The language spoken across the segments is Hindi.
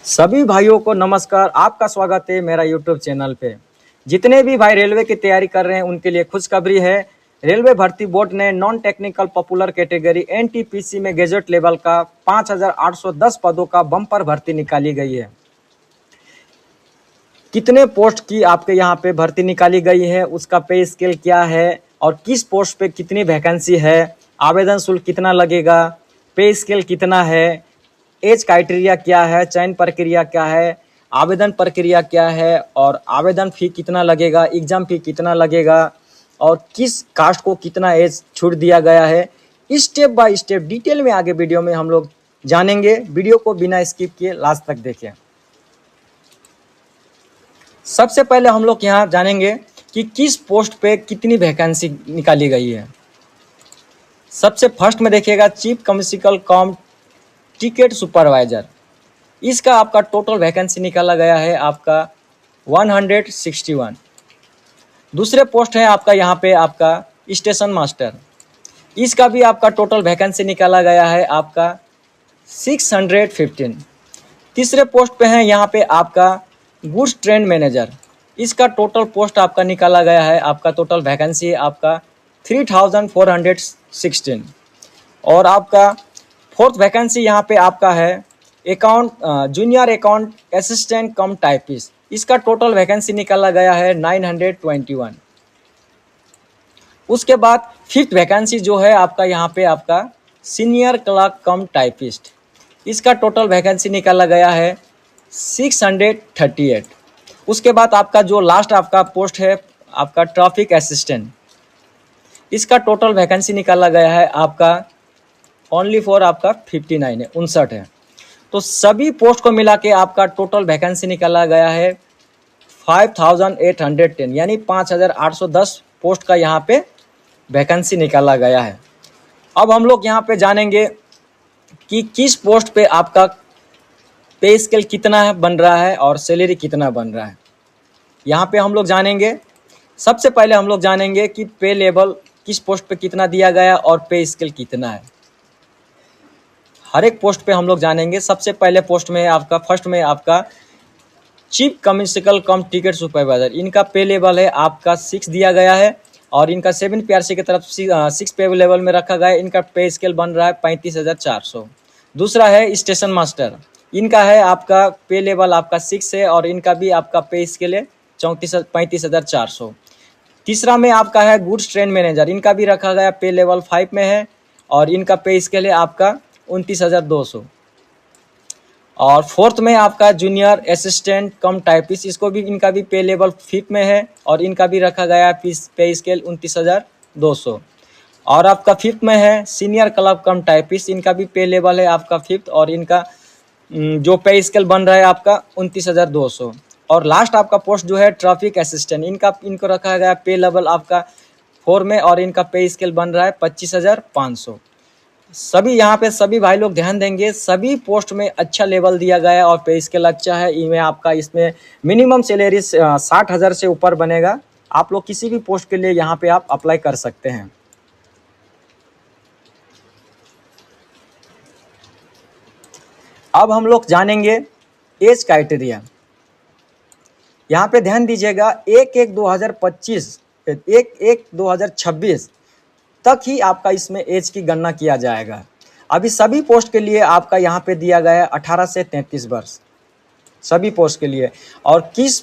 सभी भाइयों को नमस्कार। आपका स्वागत है मेरा यूट्यूब चैनल पे। जितने भी भाई रेलवे की तैयारी कर रहे हैं उनके लिए खुशखबरी है। रेलवे भर्ती बोर्ड ने non technical popular category NTPC में गैजेट लेवल का 5,810 पदों का बम्पर भर्ती निकाली गई है। कितने पोस्ट की आपके यहाँ पे भर्ती निकाली गई है, उसका पे स्केल क्या है और किस पोस्ट पे कितनी वैकेंसी है, आवेदन शुल्क कितना लगेगा, पे स्केल कितना है, एज क्राइटेरिया क्या है, चयन प्रक्रिया क्या है, आवेदन प्रक्रिया क्या है और आवेदन फी कितना लगेगा, एग्जाम फी कितना लगेगा और किस कास्ट को कितना एज छूट दिया गया है, स्टेप बाय स्टेप डिटेल में आगे वीडियो में हम लोग जानेंगे। वीडियो को बिना स्किप किए लास्ट तक देखें। सबसे पहले हम लोग यहाँ जानेंगे कि किस पोस्ट पे कितनी वैकेंसी निकाली गई है। सबसे फर्स्ट में देखिएगा chief commercial com ticket supervisor. इसका आपका टोटल वैकेंसी निकाला गया है आपका 161। दूसरे पोस्ट है आपका यहाँ पे आपका स्टेशन मास्टर। इसका भी आपका टोटल वैकेंसी निकाला गया है आपका 615। तीसरे पोस्ट पे है यहाँ पे आपका गुड्स ट्रेन मैनेजर। इसका टोटल पोस्ट आपका निकाला गया है, आपका टोटल वैकेंसी है आपका 3,416। और आपका फोर्थ वैकेंसी यहाँ पे आपका है अकाउंट जूनियर अकाउंट असिस्टेंट कम टाइपिस्ट। इसका टोटल वैकेंसी निकाला गया है 921। उसके बाद फिफ्थ वैकेंसी जो है आपका यहाँ पे आपका सीनियर क्लर्क कम टाइपिस्ट। इसका टोटल वैकेंसी निकाला गया है 638। उसके बाद आपका जो लास्ट आपका पोस्ट है आपका ट्रैफिक असिस्टेंट। इसका टोटल वैकेंसी निकाला गया है आपका ओनली फॉर आपका 59 है, 59 है। तो सभी पोस्ट को मिला के आपका टोटल वैकेंसी निकाला गया है 5,810, यानी 5,810 पोस्ट का यहाँ पे वैकेंसी निकाला गया है। अब हम लोग यहाँ पे जानेंगे कि किस पोस्ट पे आपका पे स्केल कितना है बन रहा है और सैलरी कितना बन रहा है। यहाँ पे हम लोग जानेंगे। सबसे पहले हम लोग जानेंगे कि पे लेवल किस पोस्ट पे कितना दिया गया और पे स्केल कितना है। हर एक पोस्ट पे हम लोग जानेंगे। सबसे पहले पोस्ट में आपका फर्स्ट में आपका चीफ कमर्शियल कम टिकट सुपरवाइजर। इनका पे लेवल है आपका 6 दिया गया है और इनका 7 PRC की तरफ 6 पे लेवल में रखा गया है। इनका पे स्केल बन रहा है 35,400। दूसरा है स्टेशन मास्टर। इनका है आपका पे लेवल आपका 6 है और इनका भी आपका पे स्केल है 35,400। तीसरा में आपका है गुड्स ट्रेन मैनेजर। इनका भी रखा गया पे लेवल 5 में है और इनका पे स्केल है आपका 29,200। और फोर्थ में आपका जूनियर असिस्टेंट कम टाइपिस्ट। इसको भी इनका भी पे लेवल 5 में है और इनका भी रखा गया है पे स्केल 29,200। और आपका फिफ्थ में है सीनियर क्लर्क कम टाइपिस्ट। इनका भी पे लेवल है आपका 5 और इनका जो पे स्केल बन रहा है आपका 29,200। और लास्ट आपका पोस्ट जो है ट्रैफिक असिस्टेंट। इनको रखा गया पे लेवल आपका 4 में और इनका पे स्केल बन रहा है 25,500। सभी यहाँ पे सभी भाई लोग ध्यान देंगे, सभी पोस्ट में अच्छा लेवल दिया गया है और पे स्केल अच्छा है। इनमें आपका इसमें मिनिमम सैलरी 60,000 से ऊपर बनेगा। आप लोग किसी भी पोस्ट के लिए यहाँ पे आप अप्लाई कर सकते हैं। अब हम लोग जानेंगे एज क्राइटेरिया। यहाँ पे ध्यान दीजिएगा 1/1/2025 1/1/2026 तक ही आपका इसमें एज की गणना किया जाएगा। अभी सभी पोस्ट के लिए आपका यहाँ पे दिया गया है 18 से 33 वर्ष सभी पोस्ट के लिए। और किस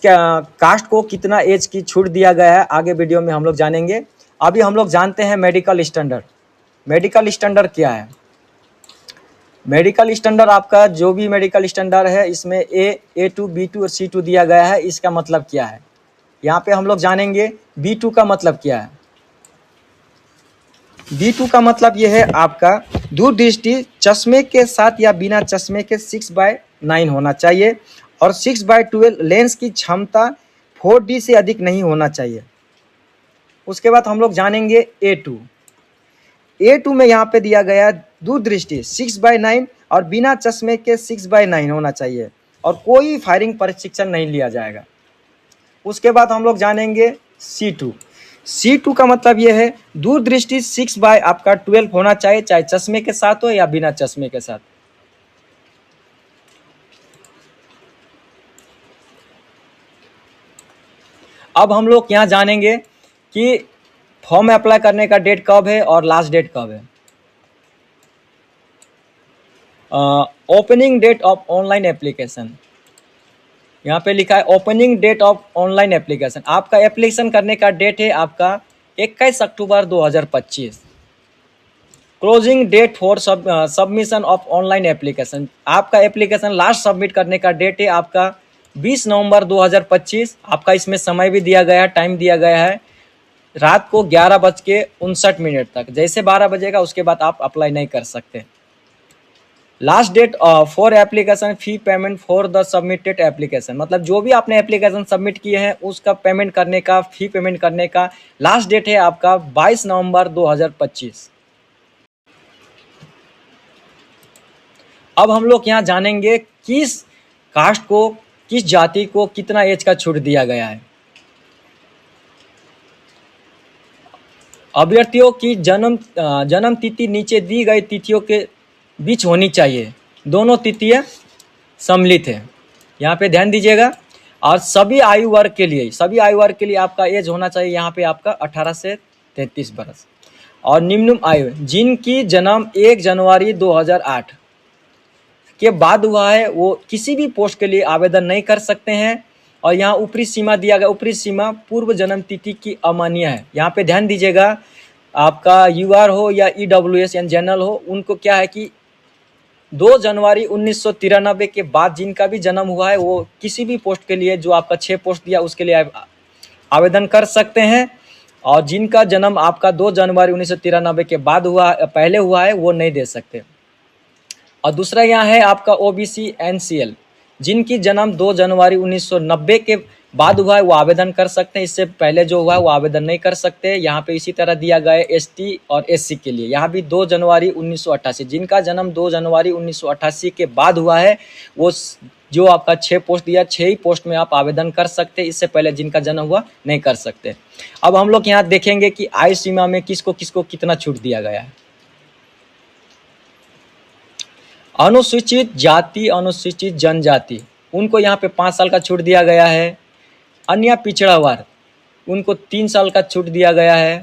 कास्ट को कितना एज की छूट दिया गया है आगे वीडियो में हम लोग जानेंगे। अभी हम लोग जानते हैं मेडिकल स्टैंडर्ड। मेडिकल स्टैंडर्ड क्या है? मेडिकल स्टैंडर्ड आपका जो भी मेडिकल स्टैंडर्ड है इसमें A2 B2 और C2 दिया गया है। इसका मतलब क्या है यहाँ पे हम लोग जानेंगे। B2 का मतलब क्या है? B2 का मतलब ये है आपका दूरदृष्टि चश्मे के साथ या बिना चश्मे के 6/9 होना चाहिए और 6/12 लेंस की क्षमता 4D से अधिक नहीं होना चाहिए। उसके बाद हम लोग जानेंगे A2 में यहाँ पे दिया गया दूरदृष्टि 6/9 और बिना चश्मे के 6/9 होना चाहिए और कोई फायरिंग प्रशिक्षण नहीं लिया जाएगा। उसके बाद हम लोग जानेंगे C2 का मतलब ये है दूरदृष्टि 6/12 होना चाहिए, चाहे चश्मे के साथ हो या बिना चश्मे के साथ। अब हम लोग यहाँ जानेंगे कि फॉर्म अप्लाई करने का डेट कब है और लास्ट डेट कब है। Opening date of online application, यहाँ पे लिखा है opening date of online application. आपका एप्लीकेशन करने का डेट है आपका 21 अक्टूबर 2025। Closing date for submission of online application, आपका एप्लीकेशन लास्ट सबमिट करने का डेट है आपका 20 नवंबर 2025। आपका इसमें समय भी दिया गया है, टाइम दिया गया है रात को 11:59 तक। जैसे 12 बजेगा उसके बाद आप अप्लाई नहीं कर सकते। Last date for application fee payment for the submitted application, मतलब जो भी आपने एप्लीकेशन सबमिट किए हैं उसका पेमेंट करने का, फी पेमेंट करने का लास्ट डेट है आपका 22 नवंबर 2025। अब हम लोग यहाँ जानेंगे किस कास्ट को, किस जाति को कितना एज का छूट दिया गया है। अभ्यर्थियों की जन्म तिथि नीचे दी गई तिथियों के बीच होनी चाहिए, दोनों तिथियां सम्मिलित है, यहाँ पे ध्यान दीजिएगा। और सभी आयु वर्ग के लिए आपका एज होना चाहिए यहाँ पे आपका 18 से 33 वर्ष। और निम्न आयु जिनकी जन्म 1 जनवरी 2008 के बाद हुआ है वो किसी भी पोस्ट के लिए आवेदन नहीं कर सकते हैं। और यहाँ ऊपरी सीमा दिया गया, ऊपरी सीमा पूर्व जन्म तिथि की अमान्य है। यहाँ पे ध्यान दीजिएगा, आपका यूआर हो या ईडब्ल्यूएस या जनरल हो, उनको क्या है कि 2 जनवरी 1993 के बाद जिनका भी जन्म हुआ है वो किसी भी पोस्ट के लिए, जो आपका 6 पोस्ट दिया उसके लिए आवेदन कर सकते हैं। और जिनका जन्म आपका 2 जनवरी 1993 के बाद पहले हुआ है वो नहीं दे सकते। और दूसरा यहाँ है आपका ओबीसी एनसीएल, जिनकी जन्म 2 जनवरी 1990 के बाद हुआ है वो आवेदन कर सकते हैं, इससे पहले जो हुआ है वो आवेदन नहीं कर सकते। यहाँ पे इसी तरह दिया गया है एसटी और एससी के लिए, यहाँ भी 2 जनवरी 1988, जिनका जन्म 2 जनवरी 1988 के बाद हुआ है वो जो आपका 6 पोस्ट दिया, 6 ही पोस्ट में आप आवेदन कर सकते हैं, इससे पहले जिनका जन्म हुआ नहीं कर सकते। अब हम लोग यहाँ देखेंगे कि आयु सीमा में किसको किसको कितना छूट दिया गया है। अनुसूचित जाति, अनुसूचित जनजाति, उनको यहाँ पे 5 साल का छूट दिया गया है। अन्य पिछड़ा वर्ग उनको 3 साल का छूट दिया गया है।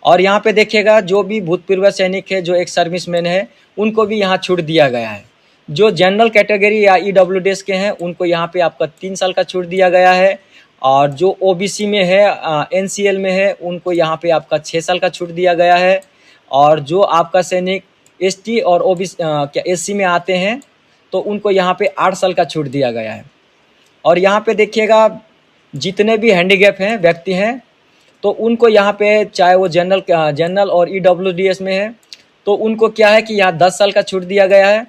और यहाँ पे देखिएगा जो भी भूतपूर्व सैनिक है, जो एक सर्विसमैन है, उनको भी यहाँ छूट दिया गया है। जो जनरल कैटेगरी या ईडब्ल्यूडीएस के हैं उनको यहाँ पे आपका 3 साल का छूट दिया गया है। और जो ओबीसी में है, एनसीएल में है, उनको यहाँ पे आपका 6 साल का छूट दिया गया है। और जो आपका सैनिक एसटी और ओबीसी क्या एससी में आते हैं तो उनको यहाँ पे 8 साल का छूट दिया गया है। और यहाँ पे देखिएगा जितने भी हैंडीकैप हैं व्यक्ति हैं तो उनको यहाँ पे, चाहे वो जनरल और ईडब्ल्यूडीएस में है, तो उनको क्या है कि यहाँ 10 साल का छूट दिया गया है।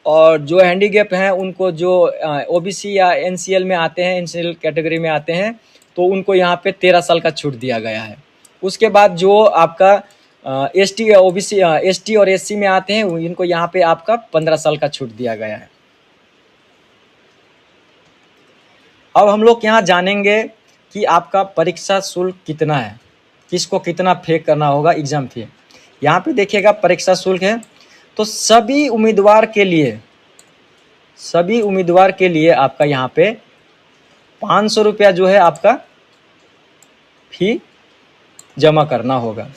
और जो हैंडीकैप हैं उनको, जो ओबीसी या एनसीएल में आते हैं, एनसीएल कैटेगरी में आते हैं, तो उनको यहाँ पे 13 साल का छूट दिया गया है। उसके बाद जो आपका एसटी या ओबीसी, एसटी और एससी में आते हैं, इनको यहाँ पे आपका 15 साल का छूट दिया गया है। अब हम लोग यहाँ जानेंगे कि आपका परीक्षा शुल्क कितना है, किसको कितना पे करना होगा एग्जाम फी। यहाँ पे देखिएगा परीक्षा शुल्क है, तो सभी उम्मीदवार के लिए आपका यहाँ पे 500 रुपया जो है आपका फी जमा करना होगा।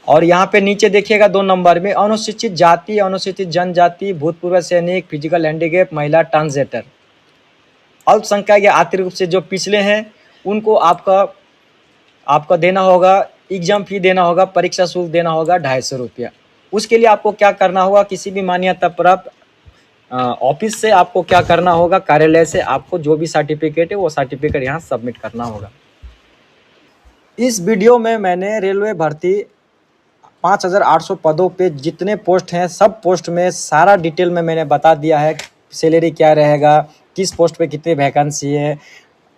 और यहाँ पे नीचे देखिएगा 2 नंबर में अनुसूचित जाति, अनुसूचित जनजाति, भूतपूर्व सैनिक, फिजिकल हैंडीकैप, महिला, ट्रांसजेंडर, अल्पसंख्यक या आर्थिक रूप से जो पिछले हैं, उनको आपका देना होगा, एग्जाम फी देना होगा, परीक्षा शुल्क देना होगा 250 रुपया। उसके लिए आपको क्या करना होगा, किसी भी मान्यता प्राप्त ऑफिस से आपको क्या करना होगा, कार्यालय से आपको जो भी सर्टिफिकेट है वो सर्टिफिकेट यहाँ सबमिट करना होगा। इस वीडियो में मैंने रेलवे भर्ती 5800 पदों पे जितने पोस्ट हैं सब पोस्ट में सारा डिटेल में मैंने बता दिया है। सैलरी क्या रहेगा, किस पोस्ट पे कितनी वैकेंसी है,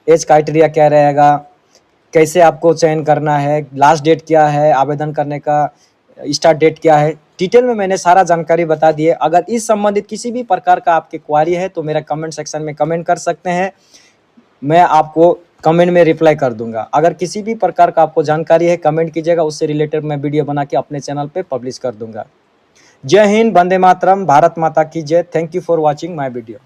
एज क्राइटेरिया क्या रहेगा, कैसे आपको चयन करना है, लास्ट डेट क्या है, आवेदन करने का स्टार्ट डेट क्या है, डिटेल में मैंने सारा जानकारी बता दी है। अगर इस संबंधित किसी भी प्रकार का आपके क्वारी है तो मेरा कमेंट सेक्शन में कमेंट कर सकते हैं, मैं आपको कमेंट में रिप्लाई कर दूंगा। अगर किसी भी प्रकार का आपको जानकारी है कमेंट कीजिएगा, उससे रिलेटेड मैं वीडियो बना के अपने चैनल पे पब्लिश कर दूंगा। जय हिंद, वंदे मातरम, भारत माता की जय। Thank you for watching my video.